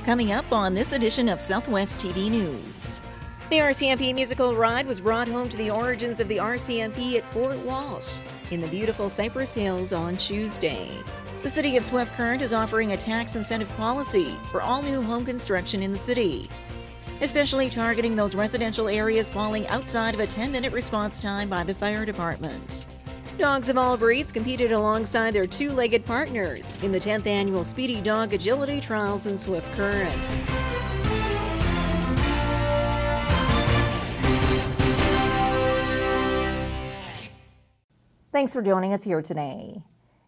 Coming up on this edition of Southwest TV News. The Rcmp musical ride was brought home to the origins of the Rcmp at Fort Walsh in the beautiful Cypress Hills on Tuesday. The City of Swift Current is offering a tax incentive policy for all new home construction in the city, especially targeting those residential areas falling outside of a 10-minute response time by the fire department. Dogs of all breeds competed alongside their two-legged partners in the 10th annual Speedy Dog Agility Trials in Swift Current. Thanks for joining us here today.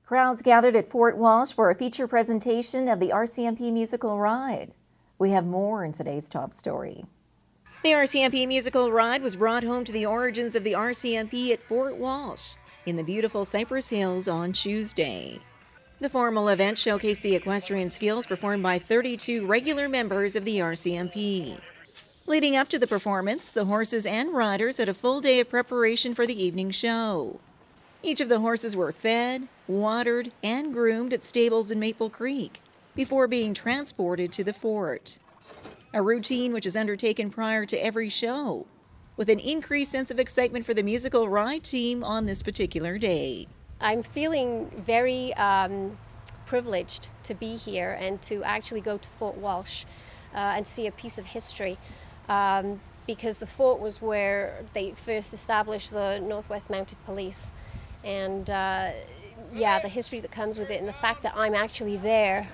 Crowds gathered at Fort Walsh for a feature presentation of the Rcmp musical ride. We have more in today's top story. The Rcmp musical ride was brought home to the origins of the Rcmp at Fort Walsh in the beautiful Cypress Hills on Tuesday. The formal event showcased the equestrian skills performed by 32 regular members of the Rcmp. Leading up to the performance, the horses and riders had a full day of preparation for the evening show. Each of the horses were fed, watered, and groomed at stables in Maple Creek before being transported to the fort. A routine which is undertaken prior to every show, with an increased sense of excitement for the musical ride team on this particular day. I'm feeling very privileged to be here and to actually go to Fort Walsh and see a piece of history because the fort was where they first established the Northwest Mounted Police. And the history that comes with it and the fact that I'm actually there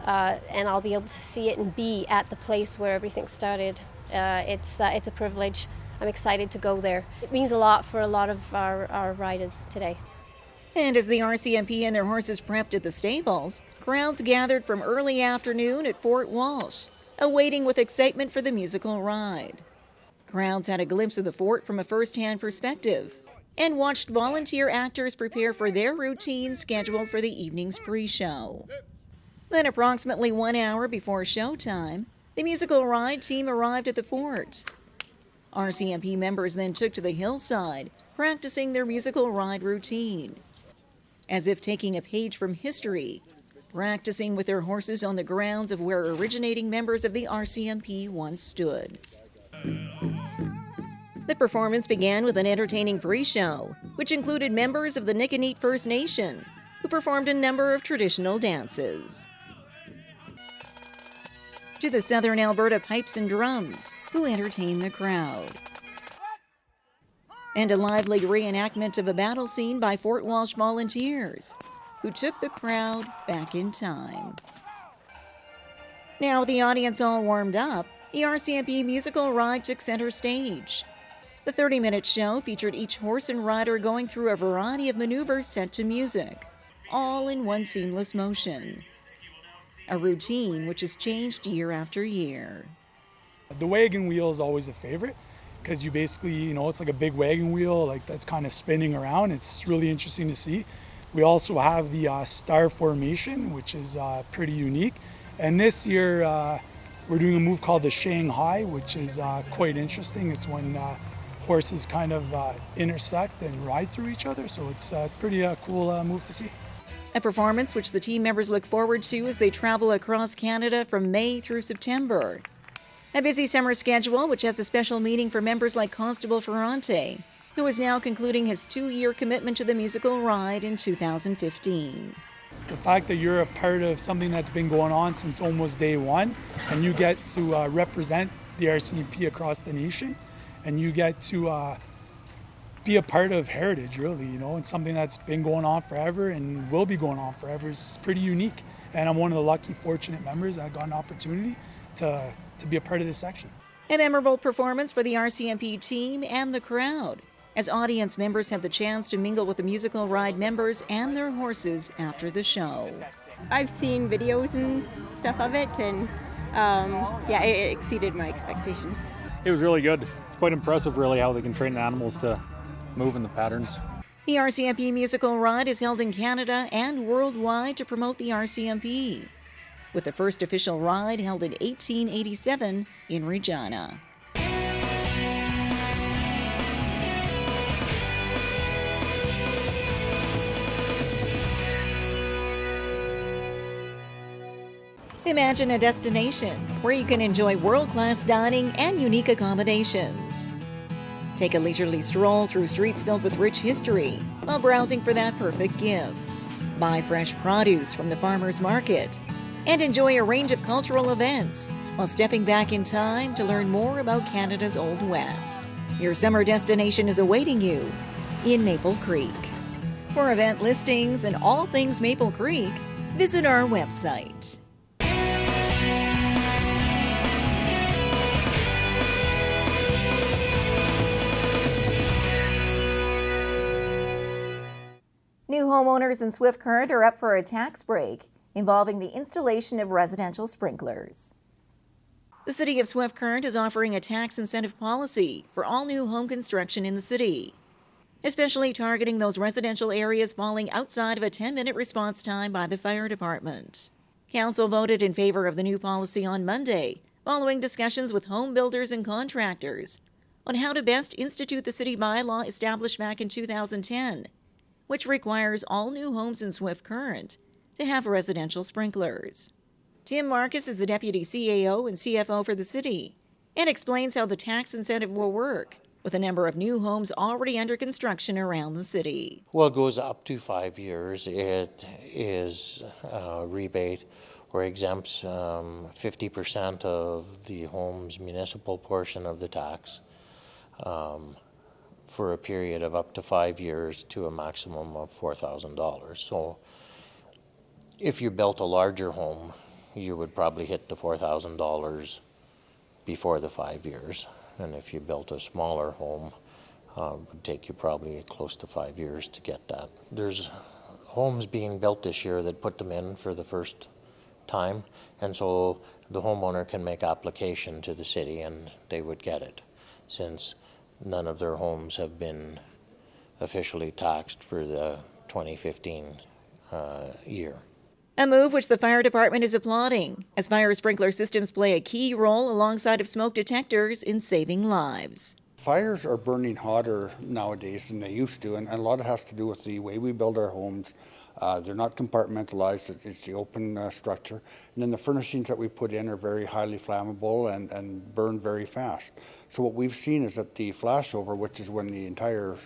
and I'll be able to see it and be at the place where everything started. It's a privilege. I'm excited to go there. It means a lot for a lot of our riders today. And as the Rcmp and their horses prepped at the stables, crowds gathered from early afternoon at Fort Walsh, awaiting with excitement for the musical ride. Crowds had a glimpse of the fort from a first-hand perspective and watched volunteer actors prepare for their routine scheduled for the evening's pre-show. Then approximately 1 hour before showtime, the musical ride team arrived at the fort. Rcmp members then took to the hillside, practicing their musical ride routine. As if taking a page from history, practicing with their horses on the grounds of where originating members of the Rcmp once stood. The performance began with an entertaining pre-show, which included members of the Niconeat First Nation, who performed a number of traditional dances. To the Southern Alberta Pipes and Drums, who entertained the crowd. And a lively reenactment of a battle scene by Fort Walsh volunteers, who took the crowd back in time. Now, with the audience all warmed up, the Rcmp musical ride took center stage. The 30-minute show featured each horse and rider going through a variety of maneuvers set to music, all in one seamless motion. A routine which has changed year after year. The wagon wheel is always a favorite because you basically, it's like a big wagon wheel that's kind of spinning around. It's really interesting to see. We also have the star formation, which is pretty unique. And this year, we're doing a move called the Shanghai, which is quite interesting. It's when horses kind of intersect and ride through each other, so it's a pretty cool move to see. A performance which the team members look forward to as they travel across Canada from May through September. A busy summer schedule which has a special meaning for members like Constable Ferrante, who is now concluding his 2-year commitment to the musical ride in 2015. The fact that you're a part of something that's been going on since almost day one, and you get to represent the Rcmp across the nation, and you get to be a part of heritage, really, and something that's been going on forever and will be going on forever is pretty unique. And I'm one of the lucky, fortunate members that got an opportunity to be a part of this section. A memorable performance for the Rcmp team and the crowd, as audience members had the chance to mingle with the musical ride members and their horses after the show. I've seen videos and stuff of it, and it exceeded my expectations. It was really good. It's quite impressive, really, how they can train animals to move in the patterns. The Rcmp musical ride is held in Canada and worldwide to promote the Rcmp, with the first official ride held in 1887 in Regina. Imagine a destination where you can enjoy world-class dining and unique accommodations. Take a leisurely stroll through streets filled with rich history while browsing for that perfect gift. Buy fresh produce from the farmers market and enjoy a range of cultural events while stepping back in time to learn more about Canada's Old West. Your summer destination is awaiting you in Maple Creek. For event listings and all things Maple Creek, visit our website. New homeowners in Swift Current are up for a tax break involving the installation of residential sprinklers. The City of Swift Current is offering a tax incentive policy for all new home construction in the city, especially targeting those residential areas falling outside of a 10-minute response time by the fire department. Council voted in favor of the new policy on Monday, following discussions with home builders and contractors on how to best institute the city bylaw established back in 2010, which requires all new homes in Swift Current to have residential sprinklers. Tim Marcus is the Deputy CAO and CFO for the city and explains how the tax incentive will work with a number of new homes already under construction around the city. Well, it goes up to 5 years. It is a rebate or exempts 50% of the home's municipal portion of the tax for a period of up to 5 years to a maximum of $4,000. So if you built a larger home, you would probably hit the $4,000 before the 5 years. And if you built a smaller home, it would take you probably close to 5 years to get that. There's homes being built this year that put them in for the first time, and so the homeowner can make application to the city and they would get it, since none of their homes have been officially taxed for the 2015 year. A move which the fire department is applauding, as fire sprinkler systems play a key role alongside of smoke detectors in saving lives. Fires are burning hotter nowadays than they used to, and a lot of it has to do with the way we build our homes. They're not compartmentalized, it's the open structure. And then the furnishings that we put in are very highly flammable and burn very fast. So what we've seen is that the flashover, which is when the entire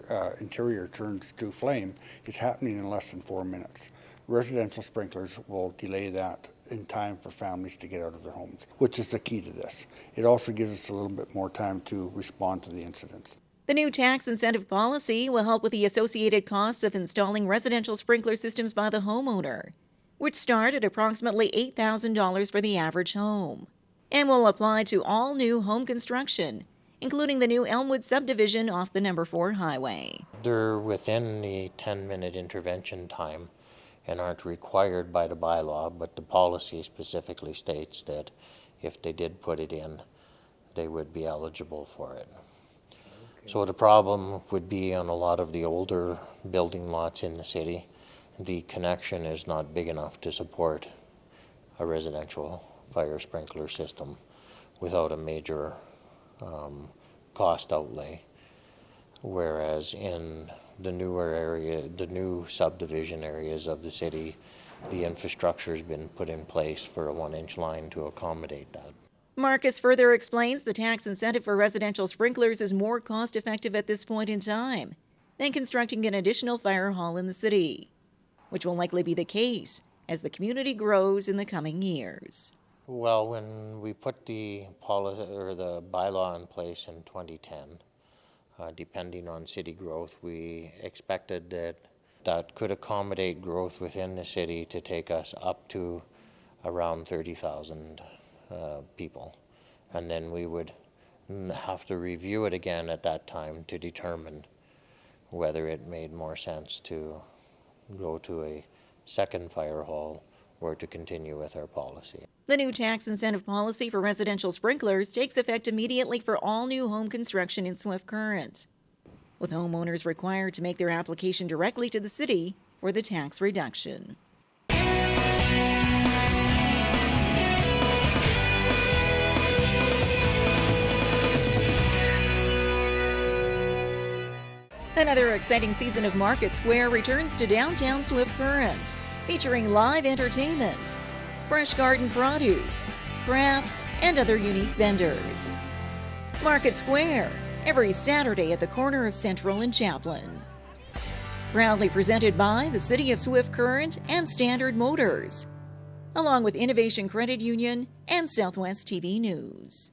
interior turns to flame, is happening in less than 4 minutes. Residential sprinklers will delay that in time for families to get out of their homes, which is the key to this. It also gives us a little bit more time to respond to the incidents. The new tax incentive policy will help with the associated costs of installing residential sprinkler systems by the homeowner, which start at approximately $8,000 for the average home, and will apply to all new home construction, including the new Elmwood subdivision off the No. 4 highway. They're within the 10-minute intervention time and aren't required by the bylaw, but the policy specifically states that if they did put it in, they would be eligible for it. Okay. So the problem would be on a lot of the older building lots in the city, the connection is not big enough to support a residential fire sprinkler system without a major cost outlay. Whereas in the newer area, the new subdivision areas of the city, the infrastructure has been put in place for a 1-inch line to accommodate that. Marcus further explains the tax incentive for residential sprinklers is more cost-effective at this point in time than constructing an additional fire hall in the city, which will likely be the case as the community grows in the coming years. Well, when we put the policy or the bylaw in place in 2010, depending on city growth, we expected that could accommodate growth within the city to take us up to around 30,000 people. And then we would have to review it again at that time to determine whether it made more sense to go to a second fire hall or to continue with our policy. The new tax incentive policy for residential sprinklers takes effect immediately for all new home construction in Swift Current, with homeowners required to make their application directly to the city for the tax reduction. Another exciting season of Market Square returns to downtown Swift Current, featuring live entertainment, fresh garden produce, crafts, and other unique vendors. Market Square, every Saturday at the corner of Central and Chaplin. Proudly presented by the City of Swift Current and Standard Motors, along with Innovation Credit Union and Southwest TV News.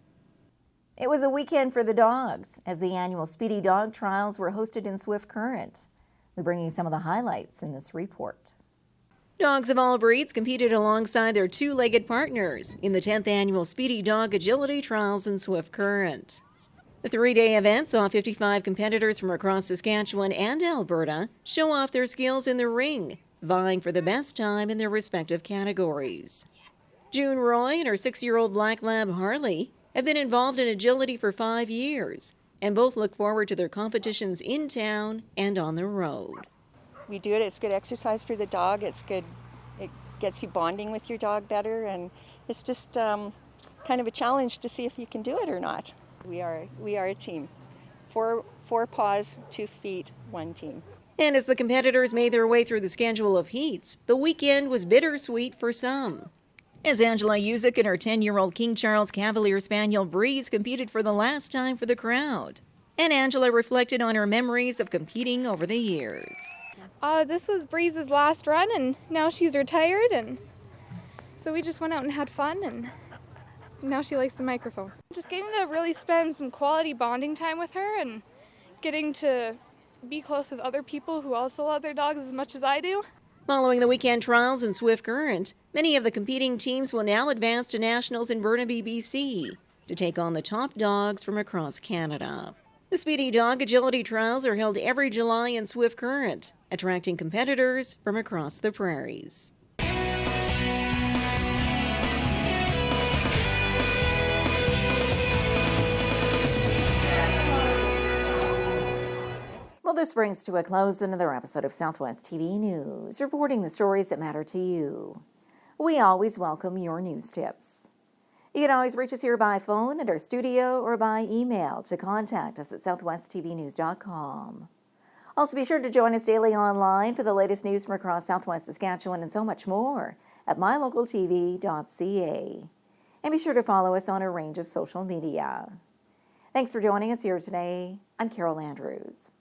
It was a weekend for the dogs as the annual Speedy Dog Trials were hosted in Swift Current. We bring you some of the highlights in this report. Dogs of all breeds competed alongside their two-legged partners in the 10th annual Speedy Dog Agility Trials in Swift Current. The three-day event saw 55 competitors from across Saskatchewan and Alberta show off their skills in the ring, vying for the best time in their respective categories. June Roy and her 6-year-old black lab Harley have been involved in agility for 5 years, and both look forward to their competitions in town and on the road. We do it, it's good exercise for the dog, it's good, it gets you bonding with your dog better, and it's just kind of a challenge to see if you can do it or not. We are a team. Four paws, 2 feet, 1 team. And as the competitors made their way through the schedule of heats, the weekend was bittersweet for some. As Angela Usick and her 10-year-old King Charles Cavalier Spaniel Breeze competed for the last time for the crowd. And Angela reflected on her memories of competing over the years. This was Breeze's last run, and now she's retired, and so we just went out and had fun, and now she likes the microphone. Just getting to really spend some quality bonding time with her and getting to be close with other people who also love their dogs as much as I do. Following the weekend trials in Swift Current, many of the competing teams will now advance to nationals in Burnaby, BC, to take on the top dogs from across Canada. The Speedy Dog Agility Trials are held every July in Swift Current, attracting competitors from across the prairies. Well, this brings to a close another episode of Southwest TV News, reporting the stories that matter to you. We always welcome your news tips. You can always reach us here by phone at our studio or by email to contact us at southwesttvnews.com. Also, be sure to join us daily online for the latest news from across Southwest Saskatchewan and so much more at mylocaltv.ca. And be sure to follow us on a range of social media. Thanks for joining us here today. I'm Carol Andrews.